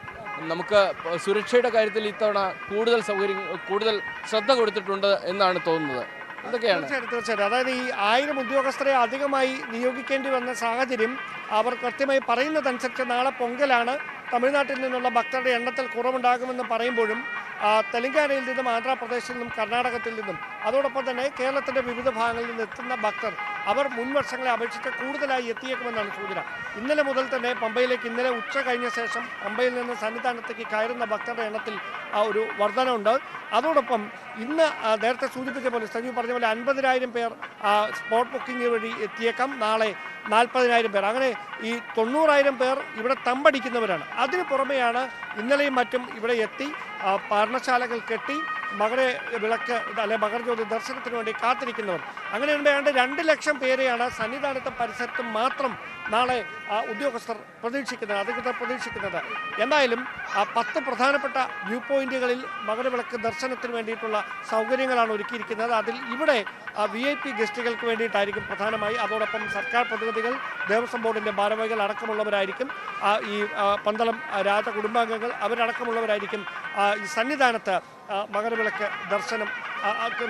Speaker 4: നമുക്ക് സുരക്ഷയുടെ കാര്യത്തിൽ ഇത്തവണ കൂടുതൽ ശ്രദ്ധ കൊടുത്തിട്ടുണ്ട് എന്നാണ് തോന്നുന്നത്. എന്തൊക്കെയാണ്?
Speaker 6: തീർച്ചയായിട്ടും. അതായത് ഈ 1000 ഉദ്യോഗസ്ഥരെ അധികമായി നിയോഗിക്കേണ്ടി വന്ന സാഹചര്യം അവർ കൃത്യമായി പറയുന്നതനുസരിച്ച് നാളെ പൊങ്കലാണ്, തമിഴ്നാട്ടിൽ നിന്നുള്ള ഭക്തരുടെ എണ്ണത്തിൽ കുറവുണ്ടാകുമെന്ന് പറയുമ്പോഴും തെലങ്കാനയിൽ നിന്നും ആന്ധ്രാപ്രദേശിൽ നിന്നും കർണാടകത്തിൽ നിന്നും അതോടൊപ്പം തന്നെ കേരളത്തിൻ്റെ വിവിധ ഭാഗങ്ങളിൽ നിന്ന് എത്തുന്ന ഭക്തർ അവർ മുൻവർഷങ്ങളെ അപേക്ഷിച്ച് കൂടുതലായി എത്തിയേക്കുമെന്നാണ് സൂചന. ഇന്നലെ മുതൽ തന്നെ പമ്പയിലേക്ക് ഇന്നലെ ഉച്ച കഴിഞ്ഞ ശേഷം പമ്പയിൽ നിന്ന് സന്നിധാനത്തേക്ക് കയറുന്ന ഭക്തരുടെ എണ്ണത്തിൽ ഒരു വർധനമുണ്ട്. അതോടൊപ്പം ഇന്ന് നേരത്തെ സൂചിപ്പിച്ച പോലെ സജീവ് പറഞ്ഞ പോലെ 50,000 പേർ സ്പോട്ട് ബുക്കിംഗ് വഴി എത്തിയേക്കാം. നാളെ 40,000 പേർ, അങ്ങനെ ഈ 90,000 പേർ ഇവിടെ തമ്പടിക്കുന്നവരാണ്. അതിന് പുറമെയാണ് ഇന്നലെയും മറ്റും ഇവിടെ എത്തി പർണശാലകൾ കെട്ടി മകര വിളക്ക് അല്ലെ മകരജ്യോതി ദർശനത്തിന് വേണ്ടി കാത്തിരിക്കുന്നവർ. അങ്ങനെ ഏതാണ്ട് 2 ലക്ഷം പേരെയാണ് സന്നിധാനത്തും പരിസരത്തും മാത്രം നാളെ ഉദ്യോഗസ്ഥർ പ്രതീക്ഷിക്കുന്നത്, അധികൃതർ പ്രതീക്ഷിക്കുന്നത്. എന്തായാലും 10 പ്രധാനപ്പെട്ട വ്യൂ പോയിന്റുകളിൽ മകരവിളക്ക് ദർശനത്തിന് വേണ്ടിയിട്ടുള്ള സൗകര്യങ്ങളാണ് ഒരുക്കിയിരിക്കുന്നത്. അതിൽ ഇവിടെ VIP ഗസ്റ്റുകൾക്ക് വേണ്ടിയിട്ടായിരിക്കും പ്രധാനമായി. അതോടൊപ്പം സർക്കാർ പ്രതിനിധികൾ, ദേവസ്വം ബോർഡിൻ്റെ ഭാരവാഹികൾ അടക്കമുള്ളവരായിരിക്കും, ഈ പന്തളം രാജകുടുംബാംഗങ്ങൾ അവരടക്കമുള്ളവരായിരിക്കും ഈ സന്നിധാനത്ത് മകരവിളക്ക് ദർശനം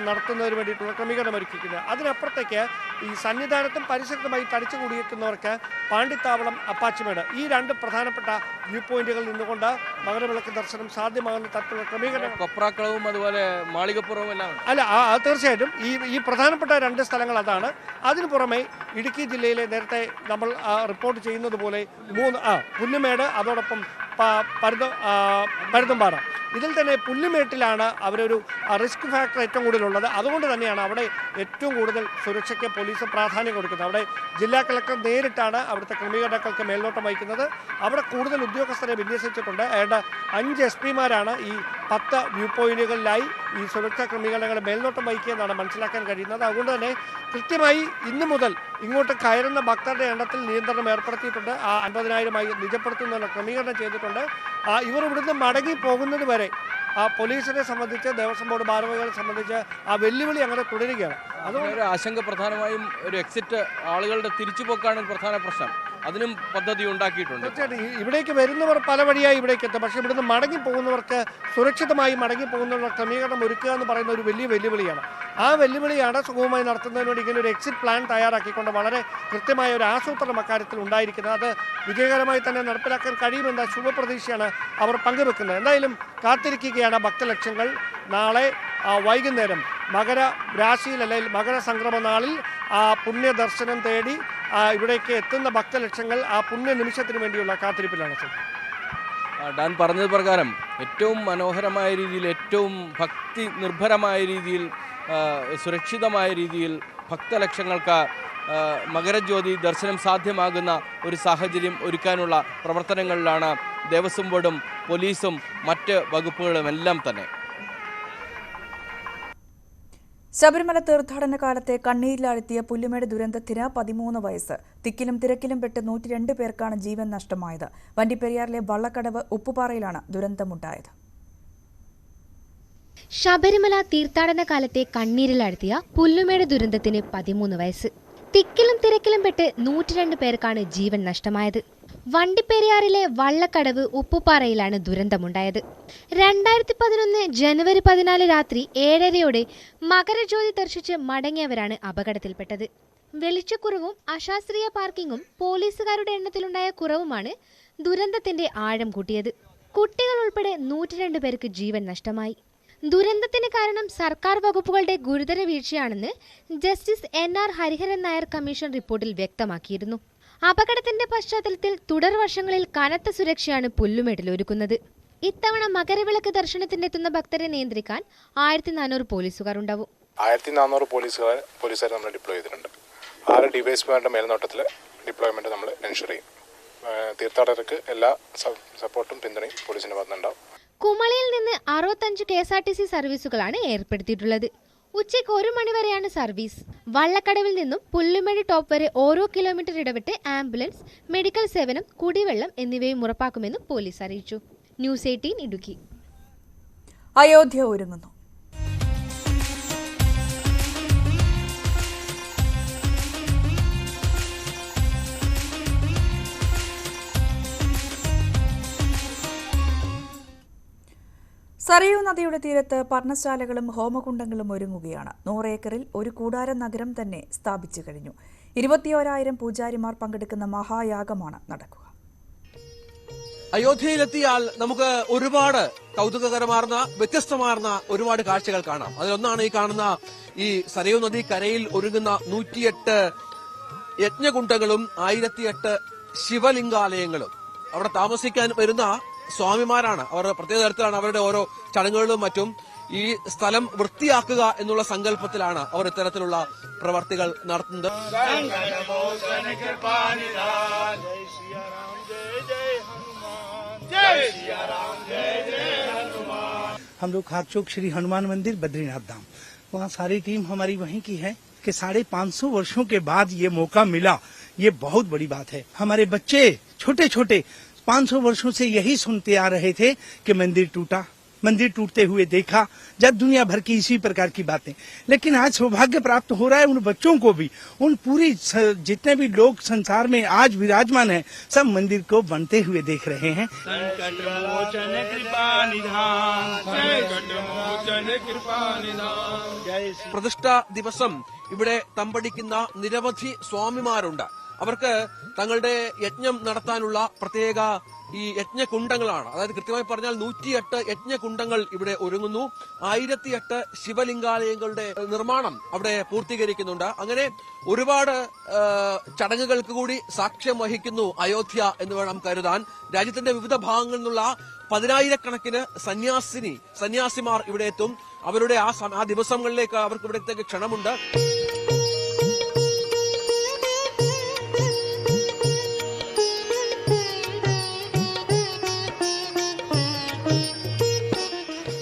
Speaker 6: നടത്തുന്നതിന് വേണ്ടിയിട്ടുള്ള ക്രമീകരണം ഒരുക്കിക്കുന്നത്. അതിനപ്പുറത്തേക്ക് ഈ സന്നിധാനത്തും പരിസരത്തുമായി തടിച്ചു കൂടിയിരിക്കുന്നവർക്ക് പാണ്ടിത്താവളം, അപ്പാച്ചിമേട് ഈ 2 പ്രധാനപ്പെട്ട വ്യൂ പോയിന്റുകളിൽ നിന്നുകൊണ്ട് മകരവിളക്ക് ദർശനം സാധ്യമാകുന്ന തരത്തിലുള്ള ക്രമീകരണം.
Speaker 4: കൊപ്രാക്കളവും അതുപോലെ മാളികപ്പുറവും എല്ലാം
Speaker 6: അല്ല, തീർച്ചയായിട്ടും ഈ പ്രധാനപ്പെട്ട 2 സ്ഥലങ്ങൾ അതാണ്. അതിനു പുറമെ ഇടുക്കി ജില്ലയിലെ നേരത്തെ നമ്മൾ റിപ്പോർട്ട് ചെയ്യുന്നത് പോലെ 3 പുല്ലുമേട്, അതോടൊപ്പം പരുന്തുംപാറ. ഇതിൽ തന്നെ പുല്ലുമേട്ടിലാണ് അവരൊരു റിസ്ക് ഫാക്ടർ ഏറ്റവും കൂടുതലുള്ളത്. അതുകൊണ്ട് തന്നെയാണ് അവിടെ ഏറ്റവും കൂടുതൽ സുരക്ഷയ്ക്ക് പോലീസ് പ്രാധാന്യം കൊടുക്കുന്നത്. അവിടെ ജില്ലാ കളക്ടർ നേരിട്ടാണ് അവിടുത്തെ ക്രമീകരണങ്ങൾക്ക് മേൽനോട്ടം വഹിക്കുന്നത്. അവിടെ കൂടുതൽ ഉദ്യോഗസ്ഥരെ വിന്യസിച്ചിട്ടുണ്ട്. ഏതാണ്ട് 5 SP-മാരാണ് ഈ 10 വ്യൂ പോയിന്റുകളിലായി ഈ സുരക്ഷാ ക്രമീകരണങ്ങൾ മേൽനോട്ടം വഹിക്കുകയെന്നാണ് മനസ്സിലാക്കാൻ കഴിയുന്നത്. അതുകൊണ്ട് തന്നെ കൃത്യമായി ഇന്നു മുതൽ ഇങ്ങോട്ട് കയറുന്ന ഭക്തരുടെ എണ്ണത്തിൽ നിയന്ത്രണം ഏർപ്പെടുത്തിയിട്ടുണ്ട്. 50,000-ആയി നിജപ്പെടുത്തുന്നതിനുള്ള ക്രമീകരണം ചെയ്തിട്ടുണ്ട്. ഇവർ ഇവിടുന്ന് മടങ്ങി പോകുന്നത് വരെ പോലീസിനെ സംബന്ധിച്ച്, ദേവസ്വം ബോർഡ് ഭാരവാഹികളെ സംബന്ധിച്ച് വെല്ലുവിളി അങ്ങനെ തുടരുകയാണ്.
Speaker 4: അതുകൊണ്ട് ആശങ്ക പ്രധാനമായും ഒരു എക്സിറ്റ്, ആളുകളുടെ തിരിച്ചുപോക്കാണ് പ്രധാന പ്രശ്നം. അതിനും പദ്ധതി ഉണ്ടാക്കിയിട്ടുണ്ട്.
Speaker 6: തീർച്ചയായിട്ടും ഇവിടേക്ക് വരുന്നവർ പല വഴിയായി ഇവിടേക്ക് എത്തും. പക്ഷേ ഇവിടുന്ന് മടങ്ങി പോകുന്നവർക്ക് സുരക്ഷിതമായി മടങ്ങി പോകുന്നവരുടെ ക്രമീകരണം ഒരുക്കുക എന്ന് പറയുന്ന ഒരു വലിയ വെല്ലുവിളിയാണ്. ആ വെല്ലുവിളിയാണ് സുഗമമായി നടത്തുന്നതിന് വേണ്ടി ഇങ്ങനെ ഒരു എക്സിറ്റ് പ്ലാൻ തയ്യാറാക്കിക്കൊണ്ട് വളരെ കൃത്യമായ ഒരു ആസൂത്രണം അക്കാര്യത്തിൽ ഉണ്ടായിരിക്കുന്നത്. അത് വിജയകരമായി തന്നെ നടപ്പിലാക്കാൻ കഴിയുമെന്ന ശുഭപ്രതീക്ഷയാണ് അവർ പങ്കുവെക്കുന്നത്. എന്തായാലും കാത്തിരിക്കുകയാണ് ഭക്തലക്ഷങ്ങൾ. നാളെ വൈകുന്നേരം മകര രാശിയിൽ അല്ലെങ്കിൽ മകര സംക്രമ നാളിൽ പുണ്യദർശനം തേടി ഇവിടേക്ക് എത്തുന്ന ഭക്തലക്ഷങ്ങൾ ആ പുണ്യ നിമിഷത്തിന് വേണ്ടിയുള്ള കാത്തിരിപ്പിലാണ്.
Speaker 4: ഡാൻ പറഞ്ഞത് പ്രകാരം ഏറ്റവും മനോഹരമായ രീതിയിൽ, ഏറ്റവും ഭക്തി നിർഭരമായ രീതിയിൽ, സുരക്ഷിതമായ രീതിയിൽ ഭക്തലക്ഷങ്ങൾക്ക് മകരജ്യോതി ദർശനം സാധ്യമാകുന്ന ഒരു സാഹചര്യം ഒരുക്കാനുള്ള പ്രവർത്തനങ്ങളിലാണ് ദേവസ്വം ബോർഡും പോലീസും മറ്റ് വകുപ്പുകളും എല്ലാം തന്നെ.
Speaker 1: ശബരിമല തീർത്ഥാടന കാലത്തെ കണ്ണീരിലാഴ്ത്തിയ പുല്ലുമേട് ദുരന്തത്തിന് 13 വയസ്സ്. തിക്കിലും തിരക്കിലും പെട്ട് 102 പേർക്കാണ് ജീവൻ നഷ്ടമായത്. വണ്ടിപ്പെരിയാറിലെ വള്ളക്കടവ് ഉപ്പുപാറയിലാണ് ദുരന്തമുണ്ടായത്.
Speaker 7: ശബരിമല തീർത്ഥാടന കാലത്തെ കണ്ണീരിലാഴ്ത്തിയ പുല്ലുമേട് ദുരന്തത്തിന് 13 വയസ്സ്. തിക്കിലും തിരക്കിലും പെട്ട് 102 പേർക്കാണ് ജീവൻ നഷ്ടമായത്. വണ്ടിപ്പെരിയാറിലെ വള്ളക്കടവ് ഉപ്പുപാറയിലാണ് ദുരന്തമുണ്ടായത്. 2011 ജനുവരി 14 രാത്രി 7:30 മകരജ്യോതി ദർശിച്ച് മടങ്ങിയവരാണ് അപകടത്തിൽപ്പെട്ടത്. വെളിച്ചക്കുറവും അശാസ്ത്രീയ പാർക്കിങ്ങും പോലീസുകാരുടെ എണ്ണത്തിലുണ്ടായ കുറവുമാണ് ദുരന്തത്തിന്റെ ആഴം കൂട്ടിയത്. കുട്ടികൾ ഉൾപ്പെടെ 102 പേർക്ക് ജീവൻ നഷ്ടമായി. ദുരന്തത്തിന് കാരണം സർക്കാർ വകുപ്പുകളുടെ ഗുരുതര വീഴ്ചയാണെന്ന് justice NR Hariharan Nair commission റിപ്പോർട്ടിൽ വ്യക്തമാക്കിയിരുന്നു. അപകടത്തിന്റെ പശ്ചാത്തലത്തിൽ തുടർ വർഷങ്ങളിൽ കനത്ത സുരക്ഷയാണ് പുല്ലുമേട്ടിൽ ഒരുക്കുന്നത്. ഇത്തവണ മകരവിളക്ക് ദർശനത്തിനെത്തുന്ന ഭക്തരെ നിയന്ത്രിക്കാൻ 1400 പോലീസുകാർ ഉണ്ടാവും.
Speaker 8: 1400 പോലീസുകാർ നമ്മൾ ഡിപ്ലോയ് ചെയ്തിട്ടുണ്ട്. 6 ഡിവൈഎസ്പിമാരുടെ മേൽനോട്ടത്തിൽ ഡിപ്ലോയ്മെന്റ് നമ്മൾ എൻഷുർ ചെയ്യും. തീർത്ഥാടകർക്ക് എല്ലാ സപ്പോർട്ടും പിന്തുണയും പോലീസിന്റെ ഭാഗത്തുനിന്നുണ്ടാവും.
Speaker 7: കുമളിയിൽ നിന്ന് 65 KSRTC സർവീസുകളാണ് ഏർപ്പെടുത്തിയിട്ടുള്ളത്. ഉച്ചയ്ക്ക് 1 മണിവരെയാണ് സർവീസ്. വള്ളക്കടവിൽ നിന്നും പുല്ലുമേട് ടോപ്പ് വരെ ഓരോ കിലോമീറ്റർ ഇടവിട്ട് ആംബുലൻസ്, മെഡിക്കൽ സേവനം, കുടിവെള്ളം എന്നിവയും ഉറപ്പാക്കുമെന്നും പോലീസ് അറിയിച്ചു. ന്യൂസ് 18 ഇടുക്കി.
Speaker 1: അയോധ്യ ഒരുങ്ങുന്നു. സരയൂ നദിയുടെ തീരത്ത് പർണശാലകളും ഹോമകുണ്ടങ്ങളും ഒരുങ്ങുകയാണ്. 100 ഏക്കറിൽ ഒരു കൂടാര നഗരം തന്നെ സ്ഥാപിച്ചു കഴിഞ്ഞു. 21,000 പൂജാരിമാർ പങ്കെടുക്കുന്ന മഹായാഗമാണ് നടക്കുക.
Speaker 9: അയോധ്യയിലെത്തിയാൽ നമുക്ക് ഒരുപാട് കൗതുകകരമാർന്ന വ്യത്യസ്തമാർന്ന ഒരുപാട് കാഴ്ചകൾ കാണാം. അതിലൊന്നാണ് ഈ കാണുന്ന ഈ സരയൂ നദി കരയിൽ ഒരുങ്ങുന്ന 108 യജ്ഞകുണ്ടങ്ങളും 1008 ശിവലിംഗാലയങ്ങളും. അവിടെ താമസിക്കാൻ വരുന്ന സ്വാമിമാരാണ്. അവർ പ്രത്യേക തരത്തിലാണ് അവരുടെ ഓരോ ചടങ്ങുകളും മറ്റും. ഈ സ്ഥലം വൃത്തിയാക്കുക എന്നുള്ള സങ്കല്പത്തിലാണ് അവർ ഇത്തരത്തിലുള്ള പ്രവർത്തികൾ നടത്തുന്നത്.
Speaker 10: हम लोग खाकचौक श्री हनुमान मंदिर बद्रीनाथ धाम, वहाँ सारी टीम हमारी वहीं की है कि 550 वर्षों के बाद ये मौका मिला, ये बहुत बड़ी बात है. हमारे बच्चे छोटे छोटे 500 वर्षों से यही सुनते आ रहे थे कि मंदिर टूटा, मंदिर टूटते हुए देखा, जब दुनिया भर की इसी प्रकार की बातें. लेकिन आज सौभाग्य प्राप्त हो रहा है उन बच्चों को भी, उन पूरी जितने भी लोग संसार में आज विराजमान हैं, सब मंदिर को बनते हुए देख रहे हैं.
Speaker 9: പ്രതിഷ്ഠാ ദിവസം ഇവിടെ തമ്പടിക്കുന്ന നിരവധി സ്വാമിമാരുണ്ട്. അവർക്ക് തങ്ങളുടെ യജ്ഞം നടത്താനുള്ള പ്രത്യേക ഈ യജ്ഞകുണ്ടങ്ങളാണ്. അതായത് കൃത്യമായി പറഞ്ഞാൽ 108 യജ്ഞകുണ്ടങ്ങൾ ഇവിടെ ഒരുങ്ങുന്നു. 1008 ശിവലിംഗാലയങ്ങളുടെ നിർമ്മാണം അവിടെ പൂർത്തീകരിക്കുന്നുണ്ട്. അങ്ങനെ ഒരുപാട് ചടങ്ങുകൾക്ക് കൂടി സാക്ഷ്യം വഹിക്കുന്നു അയോധ്യ എന്ന് വേണം കരുതാൻ. രാജ്യത്തിന്റെ വിവിധ ഭാഗങ്ങളിൽ നിന്നുള്ള 10,000-കണക്കിന് സന്യാസിമാർ ഇവിടെ എത്തും. അവരുടെ ആ ദിവസങ്ങളിലേക്ക് അവർക്ക് ഇവിടത്തേക്ക് ക്ഷണമുണ്ട്.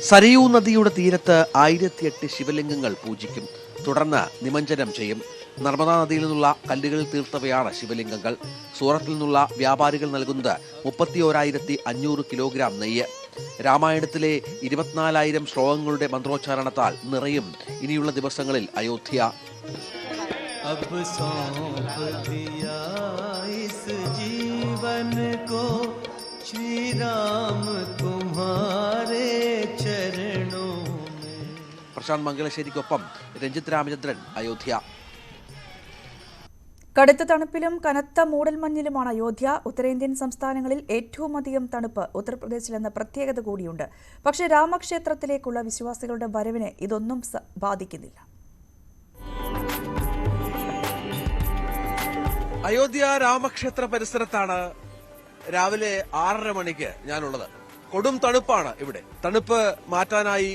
Speaker 9: സരയൂ നദിയുടെ തീരത്ത് 1008 ശിവലിംഗങ്ങൾ പൂജിക്കും. തുടർന്ന് നിമഞ്ജനം ചെയ്യും. നർമ്മദാ നദിയിൽ നിന്നുള്ള കല്ലുകളിൽ തീർത്തവയാണ് ശിവലിംഗങ്ങൾ. സൂറത്തിൽ നിന്നുള്ള വ്യാപാരികൾ നൽകുന്നത് 31,500 കിലോഗ്രാം നെയ്യ്. രാമായണത്തിലെ 24,000 ശ്ലോകങ്ങളുടെ മന്ത്രോച്ചാരണത്താൽ നിറയും ഇനിയുള്ള ദിവസങ്ങളിൽ അയോധ്യ. പ്രശാന്ത് മംഗലശ്ശേരിക്കൊപ്പം രഞ്ജിത് രാമചന്ദ്രൻ, അയോധ്യ.
Speaker 1: കടുത്ത തണുപ്പിലും കനത്ത മൂടൽമഞ്ഞിലുമാണ് അയോധ്യ. ഉത്തരേന്ത്യൻ സംസ്ഥാനങ്ങളിൽ ഏറ്റവും അധികം തണുപ്പ് ഉത്തർപ്രദേശിലെന്ന പ്രത്യേകത കൂടിയുണ്ട്. പക്ഷേ രാമക്ഷേത്രത്തിലേക്കുള്ള വിശ്വാസികളുടെ വരവിനെ ഇതൊന്നും ബാധിക്കുന്നില്ല.
Speaker 9: അയോധ്യ രാമക്ഷേത്ര പരിസരത്താണ് രാവിലെ 6:30 മണിക്ക് ഞാനുള്ളത്. കൊടും തണുപ്പാണ് ഇവിടെ. തണുപ്പ് മാറ്റാനായി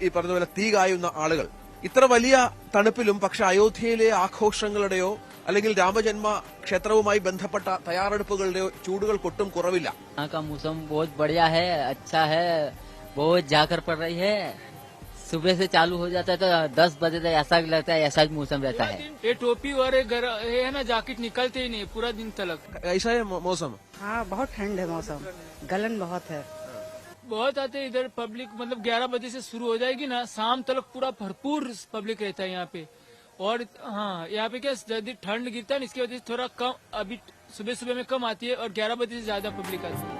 Speaker 9: ഈ പറഞ്ഞ പോലെ തീ കായുന്ന ആളുകൾ. ഇത്ര വലിയ തണുപ്പിലും പക്ഷെ അയോധ്യയിലെ ആഘോഷങ്ങളുടെയോ അല്ലെങ്കിൽ രാമജന്മ ക്ഷേത്രവുമായി ബന്ധപ്പെട്ട തയ്യാറെടുപ്പുകളുടെയോ ചൂടുകൾക്കൊട്ടും കുറവില്ല.
Speaker 11: मौसम बहुत बढ़िया है, अच्छा है, बहुत झाकर पड़ रही है. सुबह से चालू हो जाता है तो 10 बजे तक ऐसा लगता है, ऐसा मौसम रहता है.
Speaker 5: ये टोपी और है ना जैकेट निकलते ही नहीं पूरा दिन तक.
Speaker 9: ऐसा है मौसम.
Speaker 12: हाँ बहुत ठंड है मौसम, गलन बहुत है.
Speaker 5: बहुत आते इधर पब्लिक, मतलब 11 बजे से शुरू हो जाएगी ना, शाम तक पूरा भरपूर पब्लिक रहता है यहाँ पे.
Speaker 13: और हाँ यहाँ पे क्या जल्दी ठंड गिरता है, इसकी वजह से थोड़ा कम, अभी सुबह सुबह में कम आती है और 11 बजे से ज्यादा पब्लिक आती है।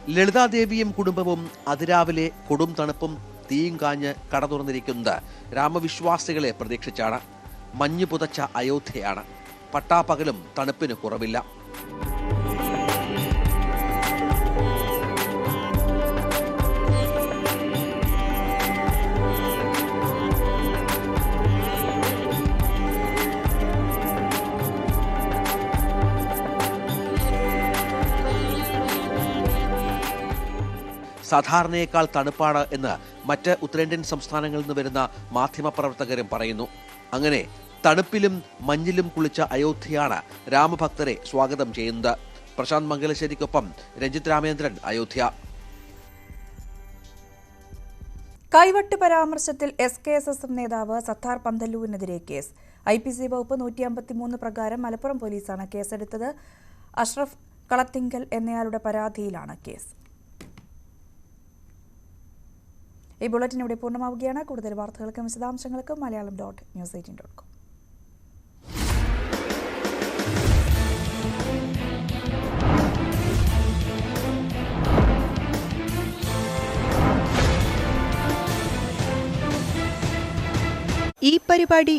Speaker 9: ലളിതാദേവിയും കുടുംബവും അതിരാവിലെ കൊടും തണുപ്പും തീയും കാഞ്ഞ് കട തുറന്നിരിക്കുന്നത് രാമവിശ്വാസികളെ പ്രതീക്ഷിച്ചാണ്. മഞ്ഞു പുതച്ച അയോധ്യയാണ്. പട്ടാപ്പകലും തണുപ്പിന് കുറവില്ല. സാധാരണയേക്കാൾ തണുപ്പാണ് എന്ന് മറ്റ് ഉത്തരേന്ത്യൻ സംസ്ഥാനങ്ങളിൽ നിന്ന് വരുന്ന മാധ്യമപ്രവർത്തകരും പറയുന്നു. അങ്ങനെ തണുപ്പിലും മഞ്ഞിലും കുളിച്ച അയോധ്യയാണ് രാമഭക്തരെ സ്വാഗതം ചെയ്യുന്നത്. പ്രശാന്ത് മംഗലശ്ശേരിക്കൊപ്പം രഞ്ജിത് രാമേന്ദ്രൻ, അയോധ്യ.
Speaker 1: കൈവട്ട് പരാമർശത്തിൽ SKSSF നേതാവ് സത്താർ പന്തല്ലൂരിനെതിരെ കേസ്. IPC വകുപ്പ് 153 പ്രകാരം മലപ്പുറം പോലീസാണ് കേസെടുത്തത്. അഷ്റഫ് കളത്തിങ്കൽ എന്നയാളുടെ പരാതിയിലാണ് കേസ്. ഈ ബുള്ളറ്റിൻ ഇവിടെ പൂർണ്ണമാവുകയാണ്. കൂടുതൽ വാർത്തകൾക്കും വിശദാംശങ്ങൾക്കും malayalam.news18.com.
Speaker 14: ഈ പരിപാടി